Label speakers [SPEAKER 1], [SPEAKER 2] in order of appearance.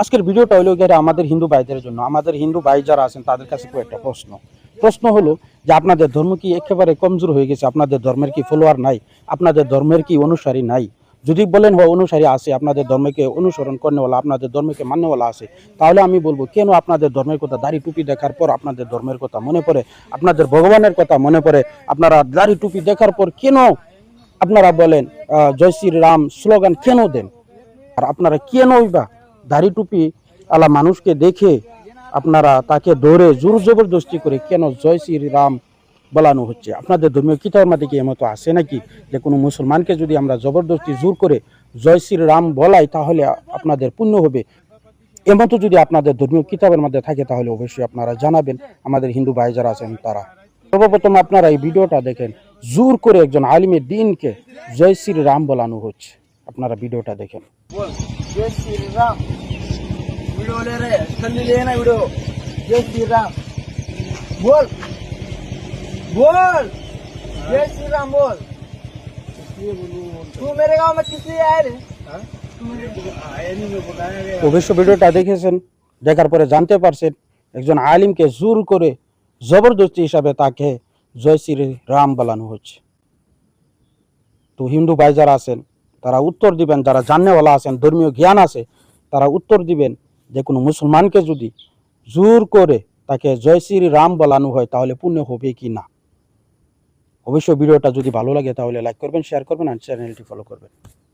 [SPEAKER 1] আজকের ভিডিওটা হলো গিয়ে আমাদের হিন্দু ভাইদের জন্য। আমাদের হিন্দু ভাই যারা আছেন তাদের কাছে একটা প্রশ্ন হলো যে আপনাদের ধর্ম কি একেবারে কমজোর হয়ে গেছে? আপনাদের ধর্মের কি ফলোয়ার নাই? আপনাদের ধর্মের কি অনুসারী নাই? যদি বলেন অনুসারী আছে, আপনাদের ধর্মকে অনুসরণ করেওয়ালা, আপনাদের ধর্মকে মান্যওয়ালা আছে, তাহলে আমি বলবো কেন আপনাদের ধর্মের কথা দাড়ি টুপি দেখার পর আপনাদের ধর্মের কথা মনে পড়ে, আপনাদের ভগবানের কথা মনে পড়ে, আপনারা দাড়ি টুপি দেখার পর কেন আপনারা বলেন জয় শ্রী রাম স্লোগান কেন দেন? আর আপনারা কেন বা দাড়ি টুপি আলা মানুষকে দেখে আপনারা তাকে ধরে জোর জবরদস্তি করে কেন জয় শ্রী রাম বলানো হচ্ছে? আপনাদের ধর্মীয় কিতাবের মধ্যে কি এমতো আছে নাকি যে কোনো মুসলমানকে যদি আমরা জবরদস্তি জোর করে জয় শ্রী রাম বলাই তাহলে আপনাদের পুণ্য হবে? এমতো যদি আপনাদের ধর্মীয় কিতাবের মধ্যে থাকে তাহলে অবশ্যই আপনারা জানাবেন আমাদের হিন্দু ভাই যারা আছেন তারা। সর্বপ্রথম আপনারা এই ভিডিওটা দেখেন, জোর করে একজন আলিমের দিনকে জয় শ্রী রাম বলানো হচ্ছে। আপনারা ভিডিওটা দেখেন।
[SPEAKER 2] जय श्री राम वीडियो ले रहे जल्दी लेना वीडियो। जय श्री राम बोल बोल जय श्री राम बोल। तू मेरे गांव में किस लिए आए रे?
[SPEAKER 1] অবশ্য ভিডিওটা দেখেছেন, দেখার পরে জানতে পারছেন একজন আলিমকে জোর করে জবরদস্তি হিসাবে তাকে জয় শ্রী রাম বলানো হচ্ছে। তো হিন্দু ভাই যারা আছেন তারা উত্তর দিবেন, যারা জাননেওয়ালা আছেন, ধর্মীয় জ্ঞান আছে, তারা উত্তর দিবেন যে কোনো মুসলমানকে যদি জোর করে তাকে জয় শ্রী রাম বলানো হয় তাহলে পুণ্য হবে কি না। অবশ্যই ভিডিওটা যদি ভালো লাগে তাহলে লাইক করবেন, শেয়ার করবেন আর চ্যানেলটি ফলো করবেন।